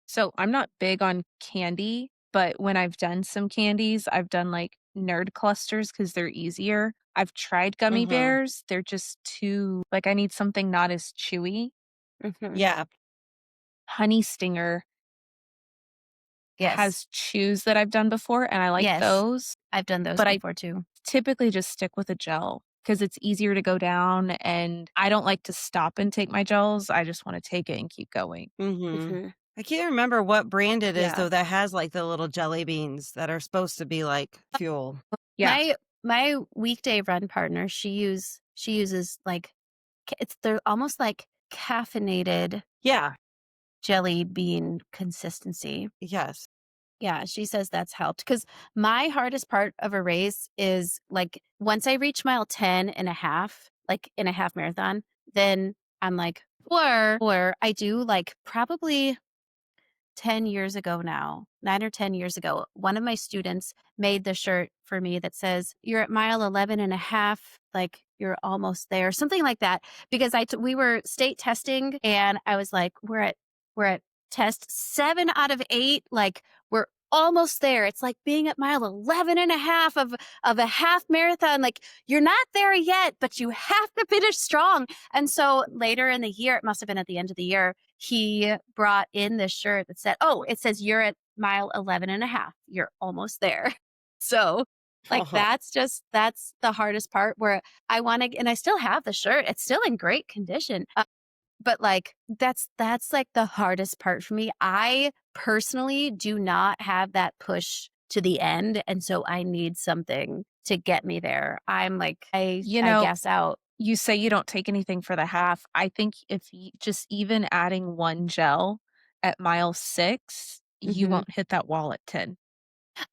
S2: So I'm not big on candy, but when I've done some candies, I've done like nerd clusters because they're easier. I've tried gummy
S1: Hmm.
S2: bears. They're just too, like, I need something not as chewy.
S4: Mhm.
S1: Yeah.
S2: Honey Stinger
S4: Yes.
S2: has chews that I've done before, and I like
S4: Yes.
S2: those,
S4: I've done those
S2: but I
S4: before too.
S2: typically just stick with a gel because it's easier to go down. And I don't like to stop and take my gels. I just want to take it and keep going.
S1: Hmm.
S4: Mhm.
S1: I can't remember what brand it is
S4: Yeah.
S1: though that has like the little jelly beans that are supposed to be like fuel.
S2: Yeah.
S4: My weekday run partner, she uses like they're almost like caffeinated
S1: Yeah.
S4: jelly bean consistency.
S1: Yes.
S4: Yeah, she says that's helped because my hardest part of a race is like once I reach mile 10 and a half, like in a half marathon, then I'm like, or I do like probably 10 years ago now, 9 or 10 years ago, one of my students made the shirt for me that says, "You're at mile 11 and a half, like you're almost there," something like that. Because we were state testing and I was like, we're at test 7 out of 8, like we're almost there. It's like being at mile 11 and a half of a half marathon. Like you're not there yet, but you have to finish strong. And so later in the year, it must have been at the end of the year, he brought in this shirt that said, "Oh, it says you're at mile 11 and a half. You're almost there." So, like, that's the hardest part where I want to, and I still have the shirt. It's still in great condition. But like, that's like the hardest part for me. I personally do not have that push to the end. And so I need something to get me there. I'm like,
S2: You
S4: I
S2: know,
S4: guess out.
S2: you say you don't take anything for the half. I think if you just even adding one gel at mile 6, you
S4: Mhm.
S2: won't hit that wall at 10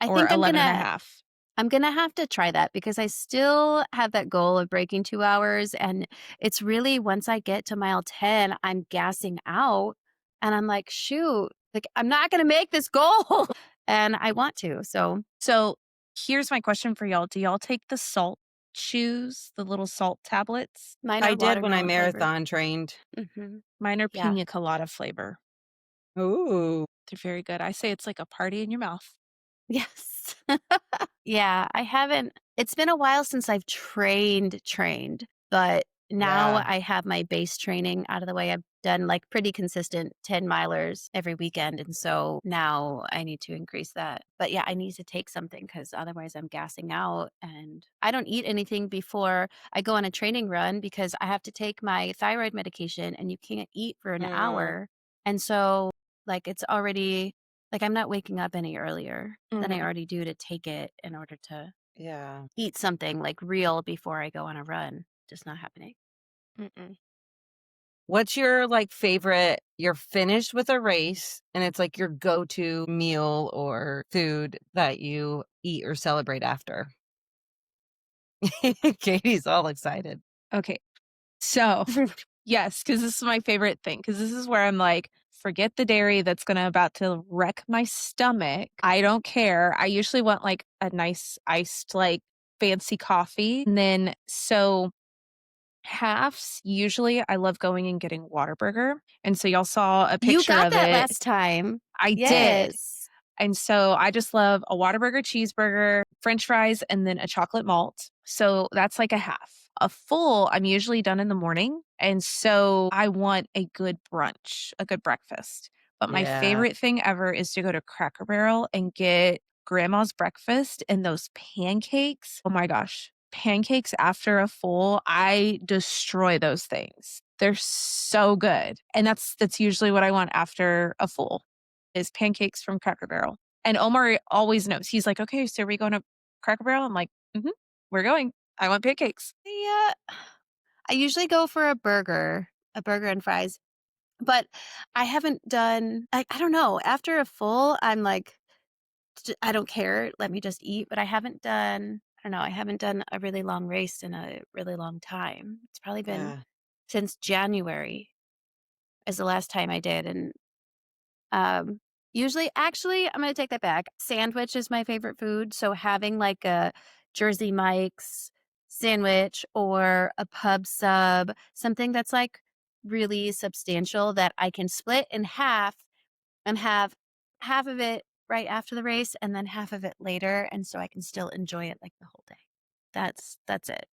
S4: I
S2: or
S4: think
S2: 11 and a half.
S4: I'm gonna have to try that because I still have that goal of breaking 2 hours, and it's really once I get to mile 10, I'm gassing out, and I'm like, "Shoot, like, I'm not gonna make this goal," and I want to, so
S2: So, here's my question for y'all. Do y'all take the salt chews, the little salt tablets?
S4: mine
S1: I
S4: are
S1: did when I
S4: watermelon flavored.
S1: marathon trained.
S4: Mhm.
S2: Mine are
S4: Yeah.
S2: pina colada flavor.
S1: Ooh.
S2: They're very good. I say it's like a party in your mouth.
S4: Yes. Yeah, I haven't it's been a while since I've trained, but now
S1: Yeah.
S4: I have my base training out of the way. I've done like pretty consistent 10 milers every weekend. And so now I need to increase that. But yeah, I need to take something because otherwise I'm gassing out. And I don't eat anything before I go on a training run because I have to take my thyroid medication and you can't eat for an
S1: Mm,
S4: hour. And so, like, it's already like I'm not waking up any earlier than I
S2: Mhm.
S4: already do to take it in order to
S1: yeah.
S4: eat something like real before I go on a run. Just not happening.
S2: Mm-mm.
S1: What's your like favorite? You're finished with a race and it's like your go-to meal or food that you eat or celebrate after. Katie's all excited.
S2: Okay. So, yes, because this is my favorite thing. Because this is where I'm like, forget the dairy that's gonna about to wreck my stomach. I don't care. I usually want, like, a nice iced, like, fancy coffee, and then so halves, usually, I love going and getting Whataburger, and so y'all saw a
S4: You
S2: picture
S4: got
S2: of
S4: that
S2: it.
S4: last time.
S2: I did.
S4: Yes.
S2: And so I just love a Whataburger cheeseburger, French fries, and then a chocolate malt. So that's like a half. A full, I'm usually done in the morning. And so I want a good brunch, a good breakfast. But my
S1: Yeah.
S2: favorite thing ever is to go to Cracker Barrel and get grandma's breakfast and those pancakes. Oh my gosh. Pancakes after a full, I destroy those things. They're so good. And that's usually what I want after a full is pancakes from Cracker Barrel. And Omar always knows. He's like, "Okay, so are we going to Cracker Barrel?" I'm like, we're going. I want pancakes."
S4: Yeah. I usually go for a burger and fries, but I haven't done, I don't know. After a full, I'm like, I don't care. Let me just eat. But I don't know. I haven't done a really long race in a really long time. It's probably been
S1: Yeah.
S4: since January is the last time I did. And Um, usually, actually, I'm gonna take that back. Sandwich is my favorite food, so having like a Jersey Mike's sandwich or a pub sub, something that's like really substantial that I can split in half and have half of it right after the race and then half of it later, and so I can still enjoy it like the whole day. That's it.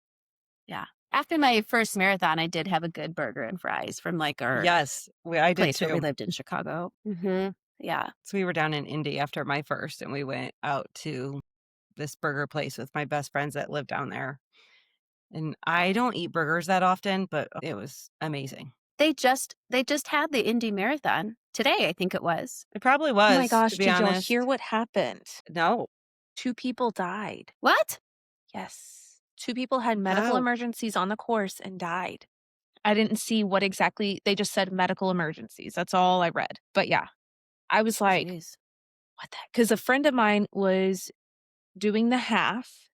S4: Yeah. After my first marathon, I did have a good burger and fries from like our
S1: Yes, I did
S4: place where we
S1: too.
S4: lived in Chicago. Yeah.
S1: So we were down in Indy after my first, and we went out to this burger place with my best friends that live down there. And I don't eat burgers that often, but it was amazing.
S4: They just had the Indy Marathon today, I think it was.
S1: It probably
S2: Oh my
S1: was, to
S2: gosh,
S1: be
S2: did y'all hear
S1: honest.
S2: what happened?
S1: No.
S2: 2 people died.
S4: What?
S2: Yes. 2 people had medical
S1: How?
S2: emergencies on the course and died. I didn't see what exactly they just said medical emergencies. That's all I read. But yeah, I was like,
S4: Jeez.
S2: "What the heck?" 'Cause a friend of mine was doing the half,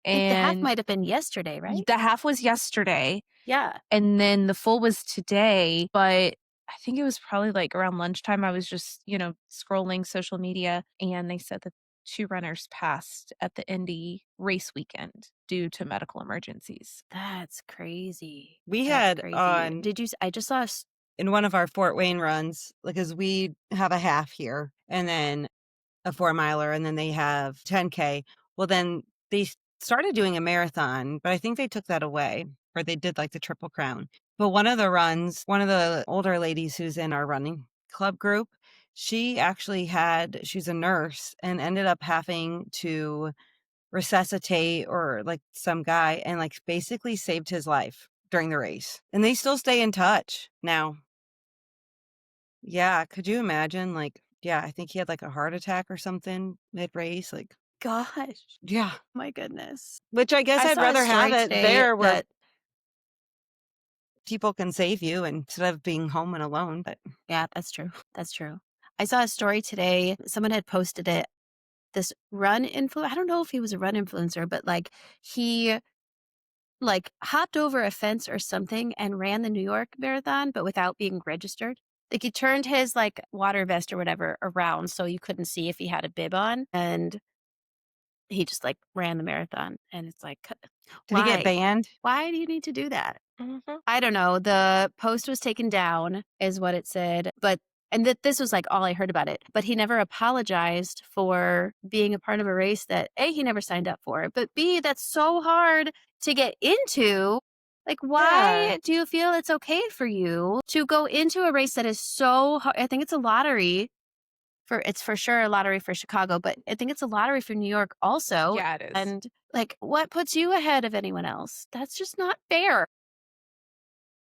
S4: I think the half
S2: and
S4: might have been yesterday, right?
S2: the half was yesterday,
S4: Yeah.
S2: and then the full was today, but I think it was probably, like, around lunchtime, I was just, scrolling social media, and they said that 2 runners passed at the Indy race weekend due to medical emergencies.
S4: That's crazy.
S1: We
S4: That's
S1: had
S4: crazy.
S1: on
S4: Did you I just saw
S1: in one of our Fort Wayne runs, because we have a half here and then a 4 miler, and then they have 10K. Well, then they started doing a marathon, but I think they took that away, or they did like the Triple Crown. But one of the runs, one of the older ladies who's in our running club group, she's a nurse and ended up having to resuscitate or like some guy and like basically saved his life during the race. And they still stay in touch now. Yeah, could you imagine? Like, yeah, I think he had like a heart attack or something mid race. Like,
S4: gosh,
S1: yeah,
S4: my goodness.
S1: which I guess
S4: I
S1: I'd
S4: saw a
S1: rather have
S4: story
S1: it
S4: today
S1: there where
S4: that
S1: people can save you instead of being home and alone. But
S4: yeah, that's true. That's true. I saw a story today. Someone had posted it. This run influ I don't know if he was a run influencer, but like he like hopped over a fence or something and ran the New York Marathon, but without being registered. Like he turned his like water vest or whatever around so you couldn't see if he had a bib on, and he just like ran the marathon. And it's like,
S1: did he get
S4: why?
S1: banned?
S4: Why do you need to do that?
S2: Mhm.
S4: I don't know. The post was taken down, is what it said. But and that this was like all I heard about it. But he never apologized for being a part of a race that A, he never signed up for, but B, that's so hard to get into. Like,
S1: Yeah,
S4: why do you feel it's okay for you to go into a race that is so hard? I think it's a lottery it's for sure a lottery for Chicago, but I think it's a lottery for New York also.
S2: Yeah, it is.
S4: And like, what puts you ahead of anyone else? That's just not fair.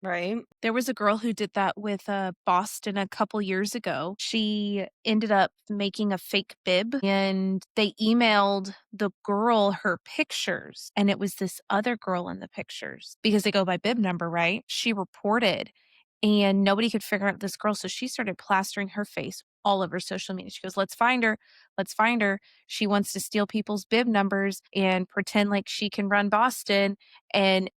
S1: right.
S2: There was a girl who did that with Boston a couple years ago. She ended up making a fake bib and they emailed the girl her pictures. And it was this other girl in the pictures because they go by bib number, right? She reported and nobody could figure out this girl. So she started plastering her face all over social media. She goes, "Let's find her. Let's find her. She wants to steal people's bib numbers and pretend like she can run Boston." And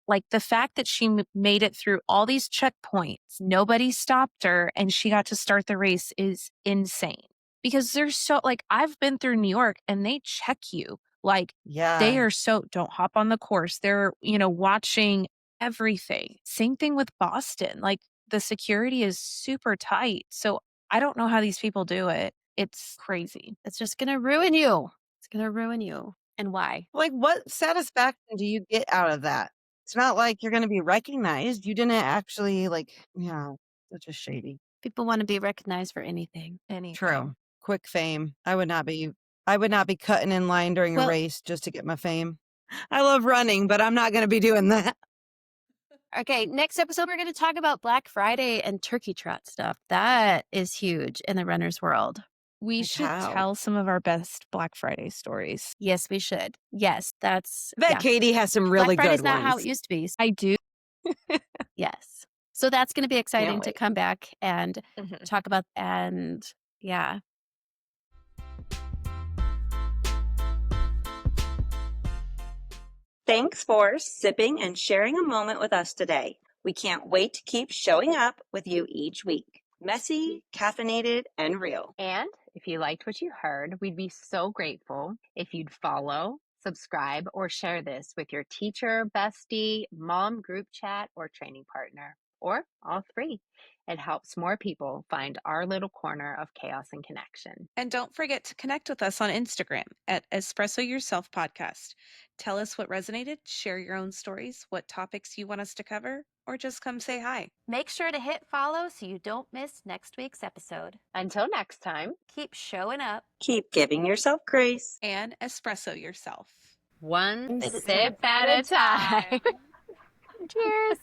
S2: like the fact that she made it through all these checkpoints, nobody stopped her, and she got to start the race is insane. Because there's so like I've been through New York and they check you. Like they
S1: Yeah,
S2: are so don't hop on the course. They're, watching everything. Same thing with Boston. Like the security is super tight. So I don't know how these people do it. It's crazy.
S4: It's just going to ruin you. It's going to ruin you. And why?
S1: Like, what satisfaction do you get out of that? It's not like you're going to be recognized. You didn't actually, like, that's just shady.
S4: People want to be recognized for anything.
S2: Anything.
S1: True. Quick fame. I would not be cutting in line during a
S4: Well-
S1: race just to get my fame. I love running, but I'm not going to be doing that.
S4: Okay, next episode, we're going to talk about Black Friday and turkey trot stuff. That is huge in the runner's world.
S2: We
S1: Like
S2: should
S1: how?
S2: tell some of our best Black Friday stories.
S4: Yes, we should. Yes, that's.
S1: I bet
S4: yeah.
S1: Katie has some really
S4: Black Friday's
S1: good
S4: not
S1: ones.
S4: how it used to be.
S2: I do.
S4: Yes. So that's going to be exciting to
S1: wait.
S4: come back and
S3: Mhm.
S4: talk about. And yeah.
S1: Thanks for sipping and sharing a moment with us today. We can't wait to keep showing up with you each week. Messy, caffeinated, and real.
S3: And if you liked what you heard, we'd be so grateful if you'd follow, subscribe, or share this with your teacher, bestie, mom group chat, or training partner, or all three. It helps more people find our little corner of chaos and connection.
S2: And don't forget to connect with us on Instagram at Espresso Yourself Podcast. Tell us what resonated, share your own stories, what topics you want us to cover, or just come say hi.
S4: Make sure to hit follow so you don't miss next week's episode.
S3: Until next time,
S4: Keep showing up.
S1: Keep giving yourself grace.
S2: And espresso yourself.
S3: one
S1: Sip
S3: sip at a time.
S4: Cheers.